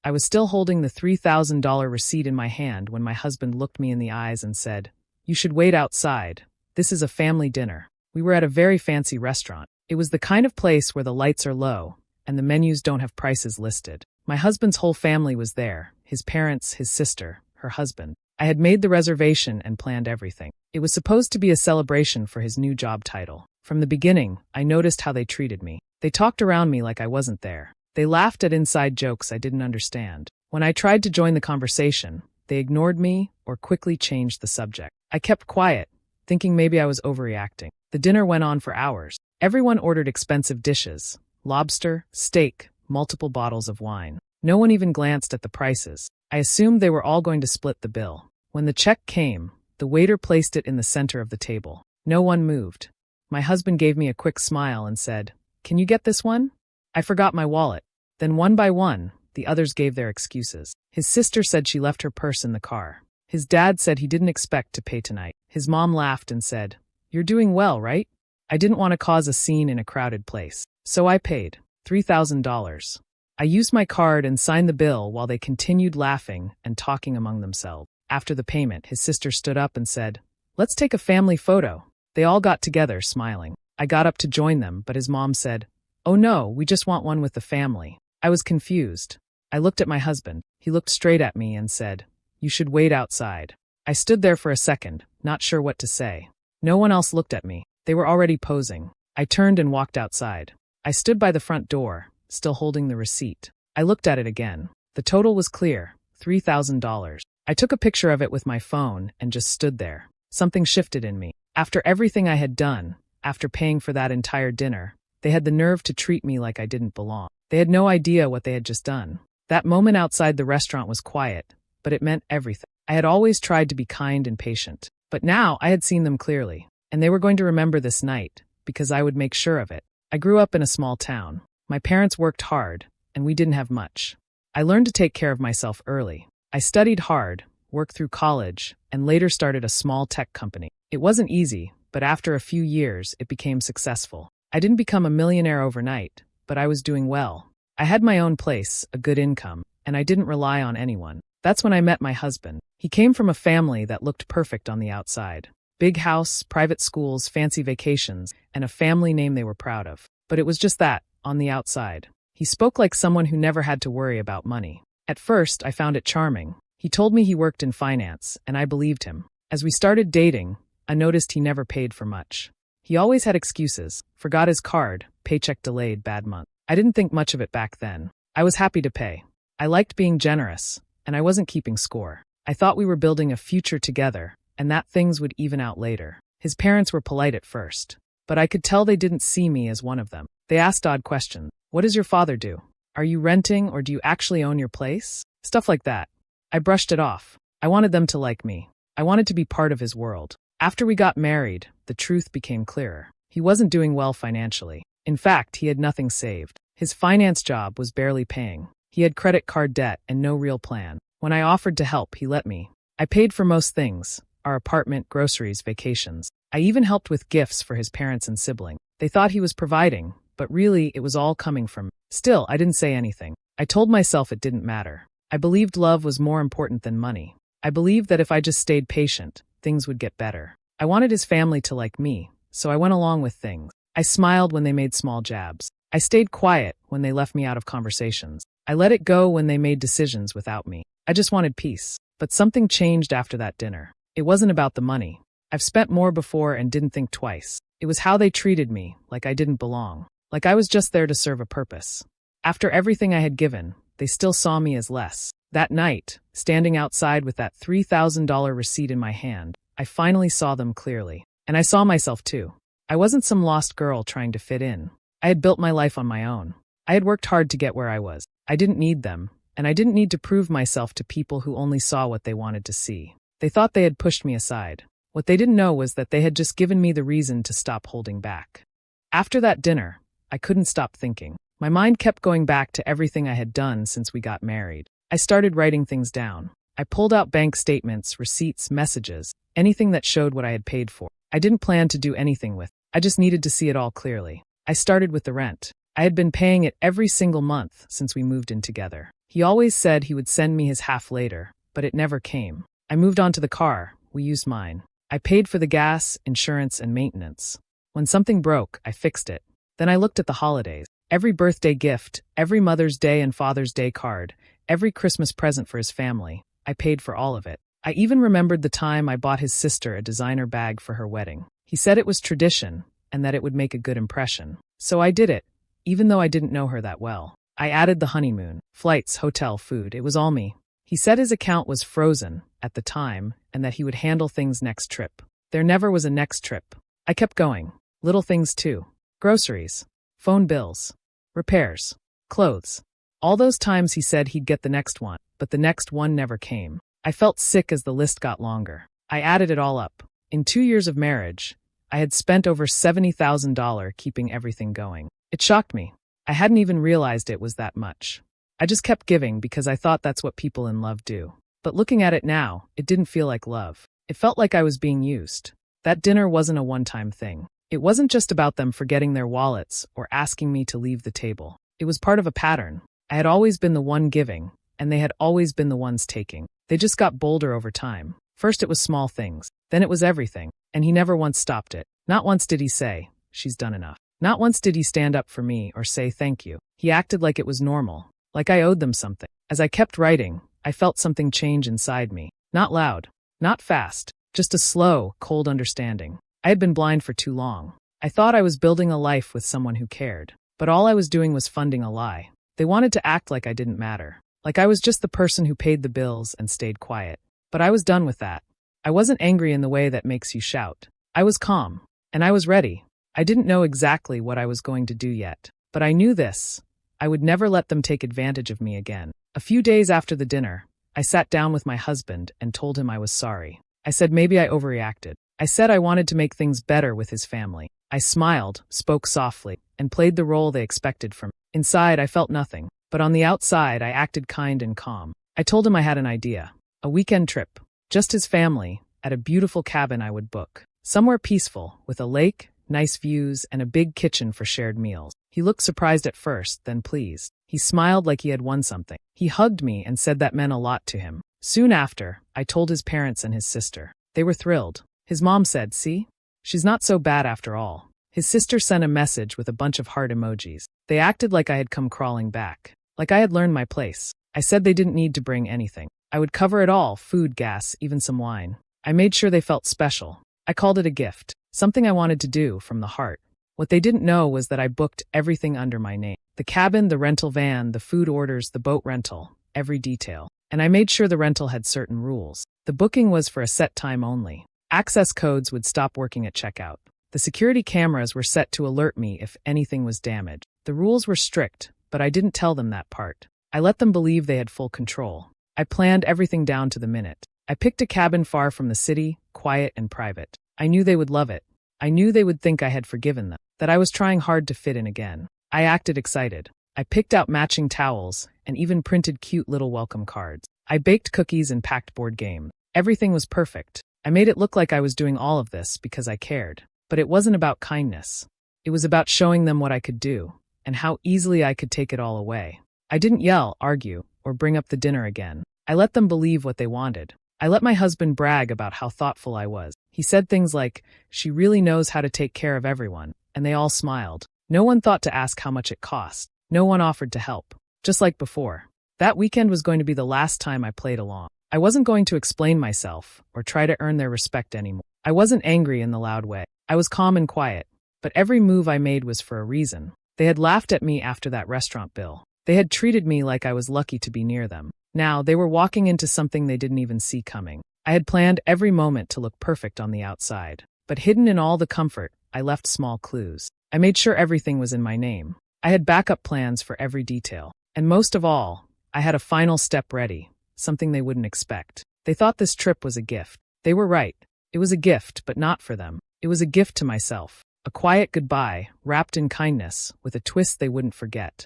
I was still holding the $3,000 receipt in my hand when my husband looked me in the eyes and said, "You should wait outside. This is a family dinner." We were at a very fancy restaurant. It was the kind of place where the lights are low and the menus don't have prices listed. My husband's whole family was there, his parents, his sister, her husband. I had made the reservation and planned everything. It was supposed to be a celebration for his new job title. From the beginning, I noticed how they treated me. They talked around me like I wasn't there. They laughed at inside jokes I didn't understand. When I tried to join the conversation, they ignored me or quickly changed the subject. I kept quiet, thinking maybe I was overreacting. The dinner went on for hours. Everyone ordered expensive dishes: lobster, steak, multiple bottles of wine. No one even glanced at the prices. I assumed they were all going to split the bill. When the check came, the waiter placed it in the center of the table. No one moved. My husband gave me a quick smile and said, "Can you get this one?" I forgot my wallet. Then one by one, the others gave their excuses. His sister said she left her purse in the car. His dad said he didn't expect to pay tonight. His mom laughed and said, "You're doing well, right?" I didn't want to cause a scene in a crowded place, so I paid $3,000. I used my card and signed the bill while they continued laughing and talking among themselves. After the payment, his sister stood up and said, "Let's take a family photo." They all got together, smiling. I got up to join them, but his mom said, "Oh no, we just want one with the family." I was confused. I looked at my husband. He looked straight at me and said, "You should wait outside." I stood there for a second, not sure what to say. No one else looked at me. They were already posing. I turned and walked outside. I stood by the front door, still holding the receipt. I looked at it again. The total was clear, $3,000. I took a picture of it with my phone and just stood there. Something shifted in me. After everything I had done, after paying for that entire dinner, they had the nerve to treat me like I didn't belong. They had no idea what they had just done. That moment outside the restaurant was quiet, but it meant everything. I had always tried to be kind and patient, but now I had seen them clearly, and they were going to remember this night, because I would make sure of it. I grew up in a small town. My parents worked hard, and we didn't have much. I learned to take care of myself early. I studied hard, worked through college, and later started a small tech company. It wasn't easy, but after a few years, it became successful. I didn't become a millionaire overnight, but I was doing well. I had my own place, a good income, and I didn't rely on anyone. That's when I met my husband. He came from a family that looked perfect on the outside. Big house, private schools, fancy vacations, and a family name they were proud of. But it was just that, on the outside. He spoke like someone who never had to worry about money. At first, I found it charming. He told me he worked in finance, and I believed him. As we started dating, I noticed he never paid for much. He always had excuses, forgot his card, paycheck delayed, bad month. I didn't think much of it back then. I was happy to pay. I liked being generous, and I wasn't keeping score. I thought we were building a future together, and that things would even out later. His parents were polite at first, but I could tell they didn't see me as one of them. They asked odd questions. "What does your father do? Are you renting or do you actually own your place?" Stuff like that. I brushed it off. I wanted them to like me. I wanted to be part of his world. After we got married, the truth became clearer. He wasn't doing well financially. In fact, he had nothing saved. His finance job was barely paying. He had credit card debt and no real plan. When I offered to help, he let me. I paid for most things: our apartment, groceries, vacations. I even helped with gifts for his parents and siblings. They thought he was providing, but really it was all coming from me. Still, I didn't say anything. I told myself it didn't matter. I believed love was more important than money. I believed that if I just stayed patient, things would get better. I wanted his family to like me, so I went along with things. I smiled when they made small jabs. I stayed quiet when they left me out of conversations. I let it go when they made decisions without me. I just wanted peace. But something changed after that dinner. It wasn't about the money. I've spent more before and didn't think twice. It was how they treated me, like I didn't belong. Like I was just there to serve a purpose. After everything I had given, they still saw me as less. That night, standing outside with that $3,000 receipt in my hand, I finally saw them clearly. And I saw myself too. I wasn't some lost girl trying to fit in. I had built my life on my own. I had worked hard to get where I was. I didn't need them, and I didn't need to prove myself to people who only saw what they wanted to see. They thought they had pushed me aside. What they didn't know was that they had just given me the reason to stop holding back. After that dinner, I couldn't stop thinking. My mind kept going back to everything I had done since we got married. I started writing things down. I pulled out bank statements, receipts, messages, anything that showed what I had paid for. I didn't plan to do anything with it. I just needed to see it all clearly. I started with the rent. I had been paying it every single month since we moved in together. He always said he would send me his half later, but it never came. I moved on to the car. We used mine. I paid for the gas, insurance, and maintenance. When something broke, I fixed it. Then I looked at the holidays. Every birthday gift, every Mother's Day and Father's Day card, every Christmas present for his family. I paid for all of it. I even remembered the time I bought his sister a designer bag for her wedding. He said it was tradition and that it would make a good impression. So I did it, even though I didn't know her that well. I added the honeymoon, flights, hotel, food. It was all me. He said his account was frozen at the time and that he would handle things next trip. There never was a next trip. I kept going. Little things too. Groceries, phone bills, repairs, clothes. All those times he said he'd get the next one, but the next one never came. I felt sick as the list got longer. I added it all up. In 2 years of marriage, I had spent over $70,000 keeping everything going. It shocked me. I hadn't even realized it was that much. I just kept giving because I thought that's what people in love do. But looking at it now, it didn't feel like love. It felt like I was being used. That dinner wasn't a one-time thing. It wasn't just about them forgetting their wallets or asking me to leave the table. It was part of a pattern. I had always been the one giving, and they had always been the ones taking. They just got bolder over time. First it was small things, then it was everything, and he never once stopped it. Not once did he say, "She's done enough." Not once did he stand up for me or say thank you. He acted like it was normal, like I owed them something. As I kept writing, I felt something change inside me. Not loud, not fast, just a slow, cold understanding. I had been blind for too long. I thought I was building a life with someone who cared, but all I was doing was funding a lie. They wanted to act like I didn't matter, like I was just the person who paid the bills and stayed quiet. But I was done with that. I wasn't angry in the way that makes you shout. I was calm, and I was ready. I didn't know exactly what I was going to do yet, but I knew this. I would never let them take advantage of me again. A few days after the dinner, I sat down with my husband and told him I was sorry. I said maybe I overreacted. I said I wanted to make things better with his family. I smiled, spoke softly, and played the role they expected from me. Inside, I felt nothing, but on the outside, I acted kind and calm. I told him I had an idea. A weekend trip. Just his family, at a beautiful cabin I would book. Somewhere peaceful, with a lake, nice views, and a big kitchen for shared meals. He looked surprised at first, then pleased. He smiled like he had won something. He hugged me and said that meant a lot to him. Soon after, I told his parents and his sister. They were thrilled. His mom said, "See? She's not so bad after all." His sister sent a message with a bunch of heart emojis. They acted like I had come crawling back, like I had learned my place. I said they didn't need to bring anything. I would cover it all, food, gas, even some wine. I made sure they felt special. I called it a gift, something I wanted to do from the heart. What they didn't know was that I booked everything under my name. The cabin, the rental van, the food orders, the boat rental, every detail. And I made sure the rental had certain rules. The booking was for a set time only. Access codes would stop working at checkout. The security cameras were set to alert me if anything was damaged. The rules were strict, but I didn't tell them that part. I let them believe they had full control. I planned everything down to the minute. I picked a cabin far from the city, quiet and private. I knew they would love it. I knew they would think I had forgiven them, that I was trying hard to fit in again. I acted excited. I picked out matching towels and even printed cute little welcome cards. I baked cookies and packed board games. Everything was perfect. I made it look like I was doing all of this because I cared. But it wasn't about kindness. It was about showing them what I could do and how easily I could take it all away. I didn't yell, argue, or bring up the dinner again. I let them believe what they wanted. I let my husband brag about how thoughtful I was. He said things like, "She really knows how to take care of everyone," and they all smiled. No one thought to ask how much it cost. No one offered to help. Just like before. That weekend was going to be the last time I played along. I wasn't going to explain myself or try to earn their respect anymore. I wasn't angry in the loud way. I was calm and quiet. But every move I made was for a reason. They had laughed at me after that restaurant bill. They had treated me like I was lucky to be near them. Now, they were walking into something they didn't even see coming. I had planned every moment to look perfect on the outside. But hidden in all the comfort, I left small clues. I made sure everything was in my name. I had backup plans for every detail. And most of all, I had a final step ready, something they wouldn't expect. They thought this trip was a gift. They were right. It was a gift, but not for them. It was a gift to myself. A quiet goodbye, wrapped in kindness, with a twist they wouldn't forget.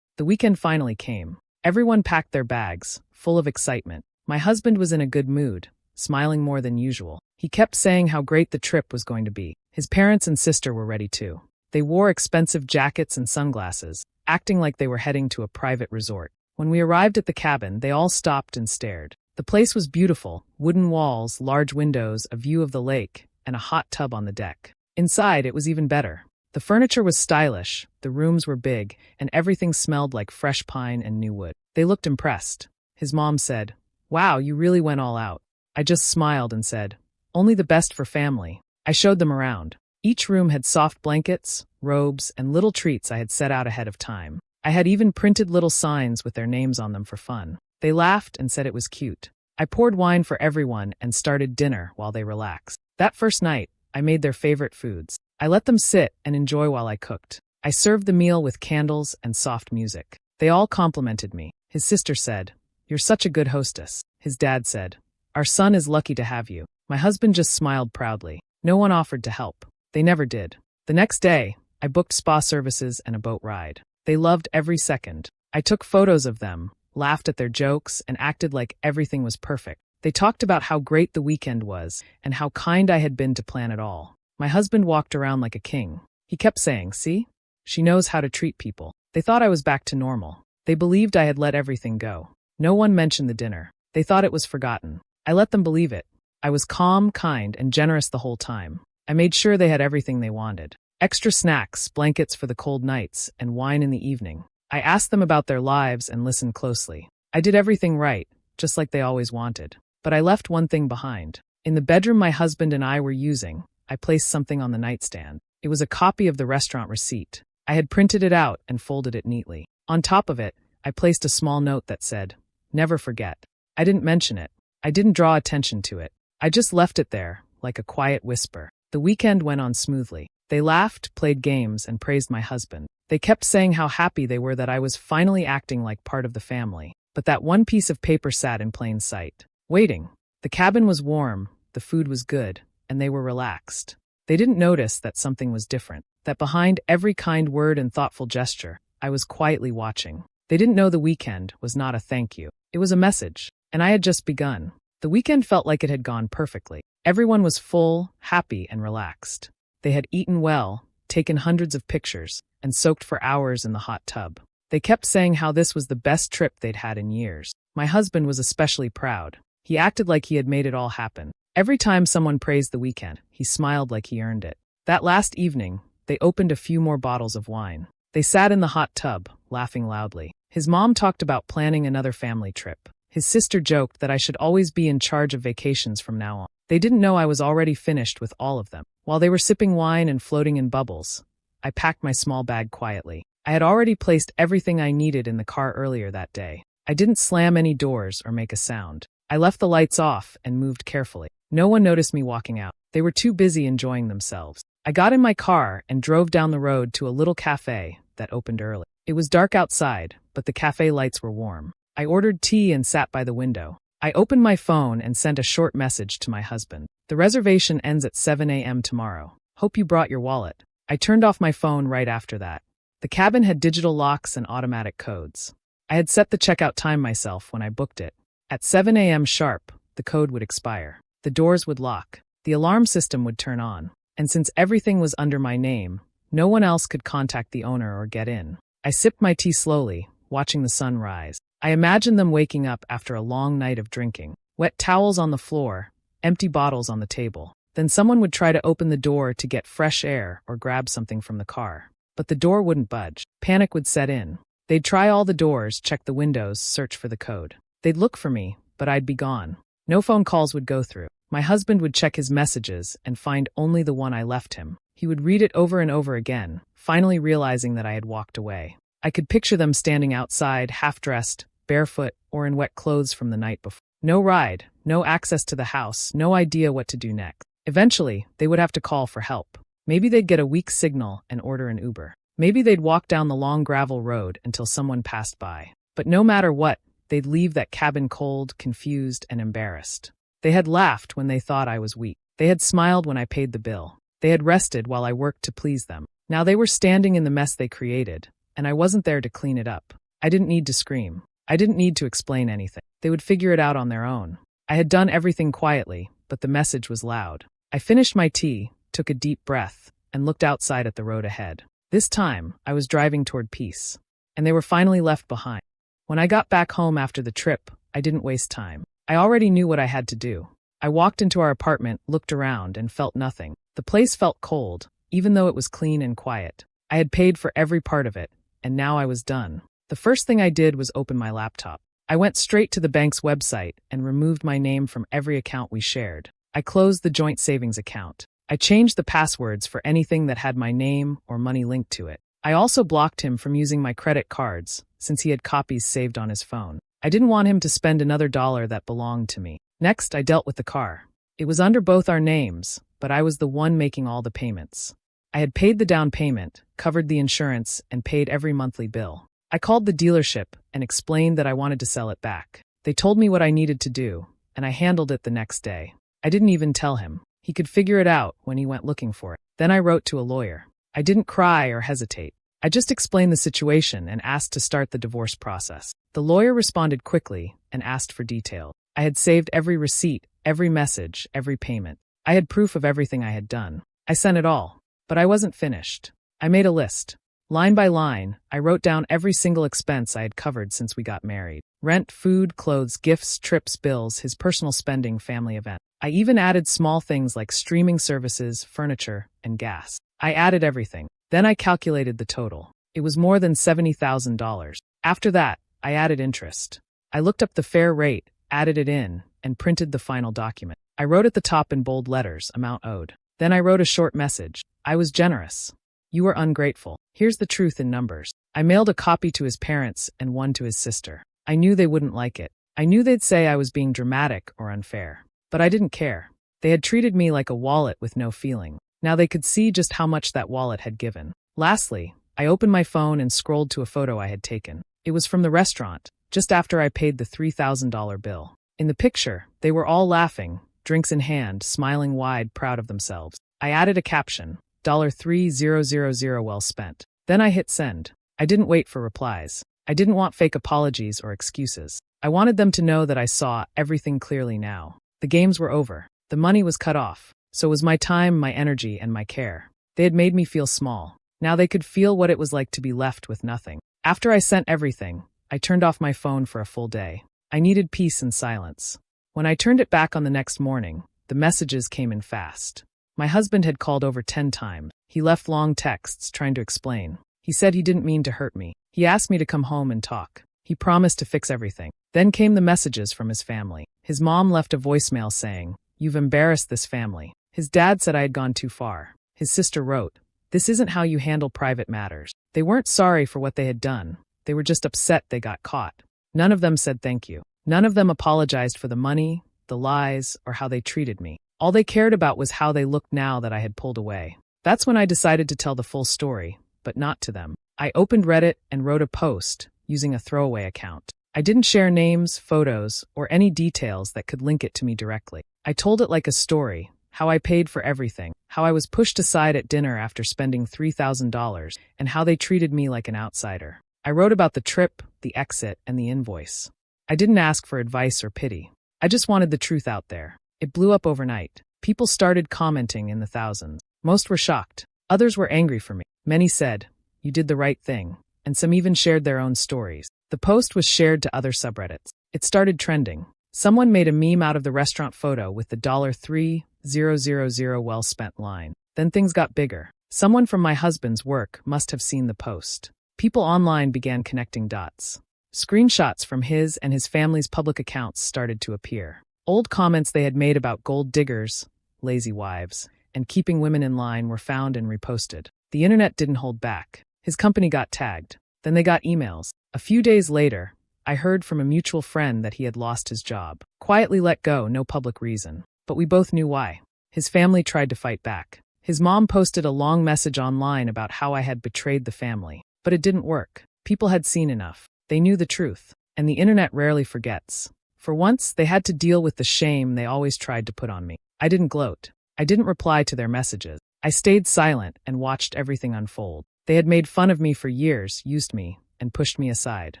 The weekend finally came. Everyone packed their bags, full of excitement. My husband was in a good mood, smiling more than usual. He kept saying how great the trip was going to be. His parents and sister were ready too. They wore expensive jackets and sunglasses, acting like they were heading to a private resort. When we arrived at the cabin, they all stopped and stared. The place was beautiful, wooden walls, large windows, a view of the lake, and a hot tub on the deck. Inside, it was even better. The furniture was stylish, the rooms were big, and everything smelled like fresh pine and new wood. They looked impressed. His mom said, "Wow, you really went all out." I just smiled and said, "Only the best for family." I showed them around. Each room had soft blankets, robes, and little treats I had set out ahead of time. I had even printed little signs with their names on them for fun. They laughed and said it was cute. I poured wine for everyone and started dinner while they relaxed. That first night, I made their favorite foods. I let them sit and enjoy while I cooked. I served the meal with candles and soft music. They all complimented me. His sister said, "You're such a good hostess." His dad said, "Our son is lucky to have you." My husband just smiled proudly. No one offered to help. They never did. The next day, I booked spa services and a boat ride. They loved every second. I took photos of them, laughed at their jokes, and acted like everything was perfect. They talked about how great the weekend was and how kind I had been to plan it all. My husband walked around like a king. He kept saying, "See? She knows how to treat people." They thought I was back to normal. They believed I had let everything go. No one mentioned the dinner. They thought it was forgotten. I let them believe it. I was calm, kind, and generous the whole time. I made sure they had everything they wanted. Extra snacks, blankets for the cold nights, and wine in the evening. I asked them about their lives and listened closely. I did everything right, just like they always wanted. But I left one thing behind. In the bedroom my husband and I were using, I placed something on the nightstand. It was a copy of the restaurant receipt. I had printed it out and folded it neatly. On top of it, I placed a small note that said, "Never forget." I didn't mention it. I didn't draw attention to it. I just left it there, like a quiet whisper. The weekend went on smoothly. They laughed, played games, and praised my husband. They kept saying how happy they were that I was finally acting like part of the family. But that one piece of paper sat in plain sight, waiting. The cabin was warm, the food was good, and they were relaxed. They didn't notice that something was different, that behind every kind word and thoughtful gesture, I was quietly watching. They didn't know the weekend was not a thank you. It was a message, and I had just begun. The weekend felt like it had gone perfectly. Everyone was full, happy, and relaxed. They had eaten well, taken hundreds of pictures, and soaked for hours in the hot tub. They kept saying how this was the best trip they'd had in years. My husband was especially proud. He acted like he had made it all happen. Every time someone praised the weekend, he smiled like he earned it. That last evening, they opened a few more bottles of wine. They sat in the hot tub, laughing loudly. His mom talked about planning another family trip. His sister joked that I should always be in charge of vacations from now on. They didn't know I was already finished with all of them. While they were sipping wine and floating in bubbles, I packed my small bag quietly. I had already placed everything I needed in the car earlier that day. I didn't slam any doors or make a sound. I left the lights off and moved carefully. No one noticed me walking out. They were too busy enjoying themselves. I got in my car and drove down the road to a little cafe that opened early. It was dark outside, but the cafe lights were warm. I ordered tea and sat by the window. I opened my phone and sent a short message to my husband. "The reservation ends at 7 a.m. tomorrow. Hope you brought your wallet." I turned off my phone right after that. The cabin had digital locks and automatic codes. I had set the checkout time myself when I booked it. At 7 a.m. sharp, the code would expire. The doors would lock. The alarm system would turn on. And since everything was under my name, no one else could contact the owner or get in. I sipped my tea slowly, watching the sun rise. I imagined them waking up after a long night of drinking. Wet towels on the floor, empty bottles on the table. Then someone would try to open the door to get fresh air or grab something from the car. But the door wouldn't budge. Panic would set in. They'd try all the doors, check the windows, search for the code. They'd look for me, but I'd be gone. No phone calls would go through. My husband would check his messages and find only the one I left him. He would read it over and over again, finally realizing that I had walked away. I could picture them standing outside, half-dressed, barefoot, or in wet clothes from the night before. No ride, no access to the house, no idea what to do next. Eventually, they would have to call for help. Maybe they'd get a weak signal and order an Uber. Maybe they'd walk down the long gravel road until someone passed by. But no matter what, they'd leave that cabin cold, confused, and embarrassed. They had laughed when they thought I was weak. They had smiled when I paid the bill. They had rested while I worked to please them. Now they were standing in the mess they created, and I wasn't there to clean it up. I didn't need to scream. I didn't need to explain anything. They would figure it out on their own. I had done everything quietly, but the message was loud. I finished my tea, took a deep breath, and looked outside at the road ahead. This time, I was driving toward peace, and they were finally left behind. When I got back home after the trip, I didn't waste time. I already knew what I had to do. I walked into our apartment, looked around, and felt nothing. The place felt cold, even though it was clean and quiet. I had paid for every part of it, and now I was done. The first thing I did was open my laptop. I went straight to the bank's website and removed my name from every account we shared. I closed the joint savings account. I changed the passwords for anything that had my name or money linked to it. I also blocked him from using my credit cards, since he had copies saved on his phone. I didn't want him to spend another dollar that belonged to me. Next, I dealt with the car. It was under both our names, but I was the one making all the payments. I had paid the down payment, covered the insurance, and paid every monthly bill. I called the dealership and explained that I wanted to sell it back. They told me what I needed to do, and I handled it the next day. I didn't even tell him. He could figure it out when he went looking for it. Then I wrote to a lawyer. I didn't cry or hesitate. I just explained the situation and asked to start the divorce process. The lawyer responded quickly and asked for details. I had saved every receipt, every message, every payment. I had proof of everything I had done. I sent it all. But I wasn't finished. I made a list. Line by line, I wrote down every single expense I had covered since we got married. Rent, food, clothes, gifts, trips, bills, his personal spending, family events. I even added small things like streaming services, furniture, and gas. I added everything. Then I calculated the total. It was more than $70,000. After that, I added interest. I looked up the fair rate, added it in, and printed the final document. I wrote at the top in bold letters, amount owed. Then I wrote a short message. I was generous. You were ungrateful. Here's the truth in numbers. I mailed a copy to his parents and one to his sister. I knew they wouldn't like it. I knew they'd say I was being dramatic or unfair. But I didn't care. They had treated me like a wallet with no feeling. Now they could see just how much that wallet had given. Lastly, I opened my phone and scrolled to a photo I had taken. It was from the restaurant, just after I paid the $3,000 bill. In the picture, they were all laughing, drinks in hand, smiling wide, proud of themselves. I added a caption, $3,000 well spent. Then I hit send. I didn't wait for replies. I didn't want fake apologies or excuses. I wanted them to know that I saw everything clearly now. The games were over. The money was cut off. So was my time, my energy, and my care. They had made me feel small. Now they could feel what it was like to be left with nothing. After I sent everything, I turned off my phone for a full day. I needed peace and silence. When I turned it back on the next morning, the messages came in fast. My husband had called over 10 times. He left long texts trying to explain. He said he didn't mean to hurt me. He asked me to come home and talk. He promised to fix everything. Then came the messages from his family. His mom left a voicemail saying, "You've embarrassed this family." His dad said I had gone too far. His sister wrote, "This isn't how you handle private matters." They weren't sorry for what they had done. They were just upset they got caught. None of them said thank you. None of them apologized for the money, the lies, or how they treated me. All they cared about was how they looked now that I had pulled away. That's when I decided to tell the full story, but not to them. I opened Reddit and wrote a post using a throwaway account. I didn't share names, photos, or any details that could link it to me directly. I told it like a story, how I paid for everything, how I was pushed aside at dinner after spending $3,000, and how they treated me like an outsider. I wrote about the trip, the exit, and the invoice. I didn't ask for advice or pity. I just wanted the truth out there. It blew up overnight. People started commenting in the thousands. Most were shocked. Others were angry for me. Many said, "You did the right thing," and some even shared their own stories. The post was shared to other subreddits. It started trending. Someone made a meme out of the restaurant photo with the $3,000 well spent line. Then things got bigger. Someone from my husband's work must have seen the post. People online began connecting dots. Screenshots from his and his family's public accounts started to appear. Old comments they had made about gold diggers, lazy wives, and keeping women in line were found and reposted. The internet didn't hold back. His company got tagged. Then they got emails. A few days later, I heard from a mutual friend that he had lost his job. Quietly let go, no public reason. But we both knew why. His family tried to fight back. His mom posted a long message online about how I had betrayed the family. But it didn't work. People had seen enough. They knew the truth. And the internet rarely forgets. For once, they had to deal with the shame they always tried to put on me. I didn't gloat. I didn't reply to their messages. I stayed silent and watched everything unfold. They had made fun of me for years, used me, and pushed me aside.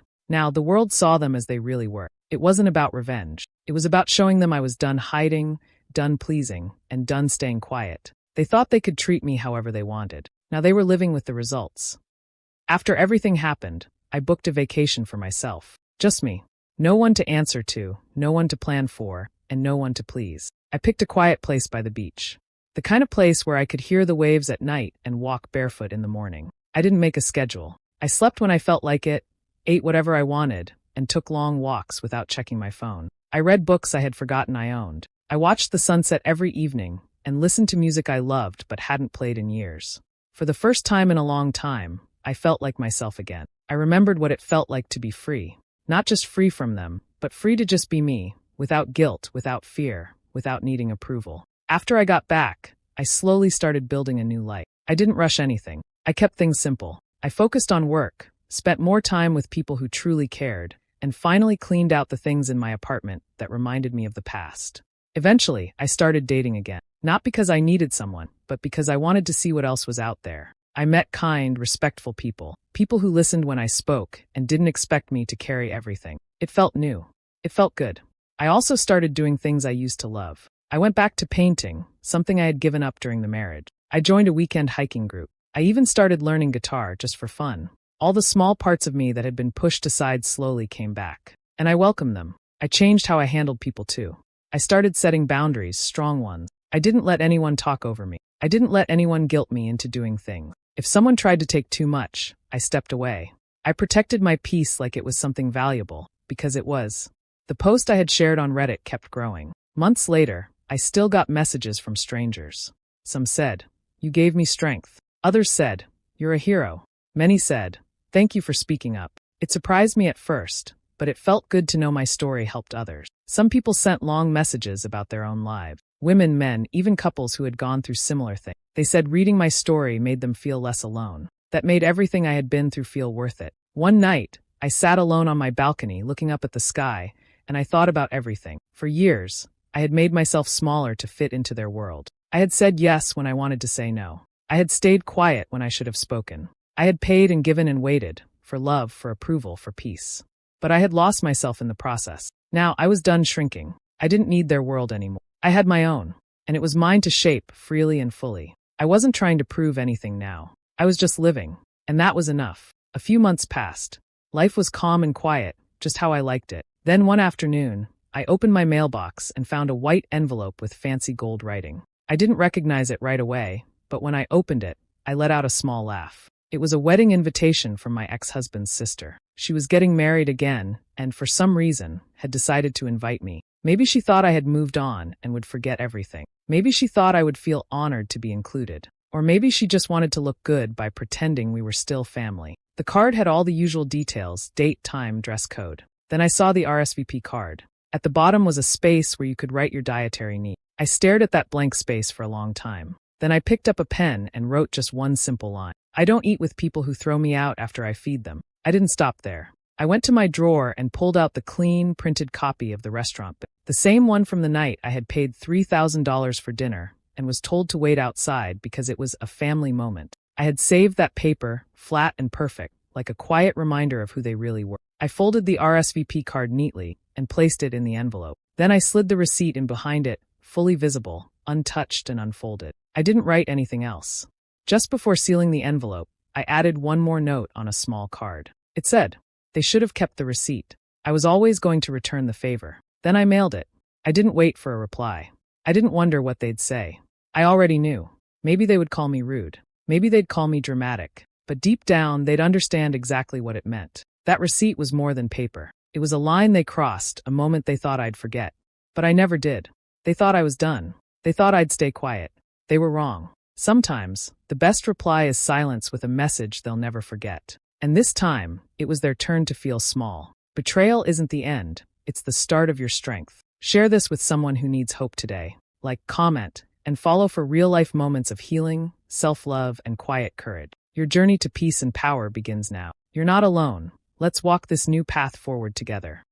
Now, the world saw them as they really were. It wasn't about revenge. It was about showing them I was done hiding, done pleasing, and done staying quiet. They thought they could treat me however they wanted. Now they were living with the results. After everything happened, I booked a vacation for myself. Just me. No one to answer to, no one to plan for, and no one to please. I picked a quiet place by the beach. The kind of place where I could hear the waves at night and walk barefoot in the morning. I didn't make a schedule. I slept when I felt like it, ate whatever I wanted, and took long walks without checking my phone. I read books I had forgotten I owned. I watched the sunset every evening and listened to music I loved but hadn't played in years. For the first time in a long time, I felt like myself again. I remembered what it felt like to be free. Not just free from them, but free to just be me, without guilt, without fear, without needing approval. After I got back, I slowly started building a new life. I didn't rush anything. I kept things simple. I focused on work, spent more time with people who truly cared, and finally cleaned out the things in my apartment that reminded me of the past. Eventually, I started dating again. Not because I needed someone, but because I wanted to see what else was out there. I met kind, respectful people. People who listened when I spoke and didn't expect me to carry everything. It felt new. It felt good. I also started doing things I used to love. I went back to painting, something I had given up during the marriage. I joined a weekend hiking group. I even started learning guitar just for fun. All the small parts of me that had been pushed aside slowly came back. And I welcomed them. I changed how I handled people too. I started setting boundaries, strong ones. I didn't let anyone talk over me. I didn't let anyone guilt me into doing things. If someone tried to take too much, I stepped away. I protected my peace like it was something valuable, because it was. The post I had shared on Reddit kept growing. Months later, I still got messages from strangers. Some said, "You gave me strength." Others said, "You're a hero." Many said, "Thank you for speaking up." It surprised me at first, but it felt good to know my story helped others. Some people sent long messages about their own lives. Women, men, even couples who had gone through similar things. They said reading my story made them feel less alone. That made everything I had been through feel worth it. One night, I sat alone on my balcony looking up at the sky, and I thought about everything. For years, I had made myself smaller to fit into their world. I had said yes when I wanted to say no. I had stayed quiet when I should have spoken. I had paid and given and waited, for love, for approval, for peace. But I had lost myself in the process. Now, I was done shrinking. I didn't need their world anymore. I had my own, and it was mine to shape freely and fully. I wasn't trying to prove anything now. I was just living, and that was enough. A few months passed. Life was calm and quiet, just how I liked it. Then one afternoon, I opened my mailbox and found a white envelope with fancy gold writing. I didn't recognize it right away, but when I opened it, I let out a small laugh. It was a wedding invitation from my ex-husband's sister. She was getting married again, and for some reason, had decided to invite me. Maybe she thought I had moved on and would forget everything. Maybe she thought I would feel honored to be included. Or maybe she just wanted to look good by pretending we were still family. The card had all the usual details: date, time, dress code. Then I saw the RSVP card. At the bottom was a space where you could write your dietary needs. I stared at that blank space for a long time. Then I picked up a pen and wrote just one simple line. "I don't eat with people who throw me out after I feed them." I didn't stop there. I went to my drawer and pulled out the clean, printed copy of the restaurant bill. The same one from the night I had paid $3,000 for dinner and was told to wait outside because it was a family moment. I had saved that paper, flat and perfect, like a quiet reminder of who they really were. I folded the RSVP card neatly and placed it in the envelope. Then I slid the receipt in behind it, fully visible, untouched and unfolded. I didn't write anything else. Just before sealing the envelope, I added one more note on a small card. It said, "They should have kept the receipt. I was always going to return the favor." Then I mailed it. I didn't wait for a reply. I didn't wonder what they'd say. I already knew. Maybe they would call me rude. Maybe they'd call me dramatic. But deep down, they'd understand exactly what it meant. That receipt was more than paper. It was a line they crossed, a moment they thought I'd forget. But I never did. They thought I was done. They thought I'd stay quiet. They were wrong. Sometimes, the best reply is silence with a message they'll never forget. And this time, it was their turn to feel small. Betrayal isn't the end. It's the start of your strength. Share this with someone who needs hope today. Like, comment, and follow for real-life moments of healing, self-love, and quiet courage. Your journey to peace and power begins now. You're not alone. Let's walk this new path forward together.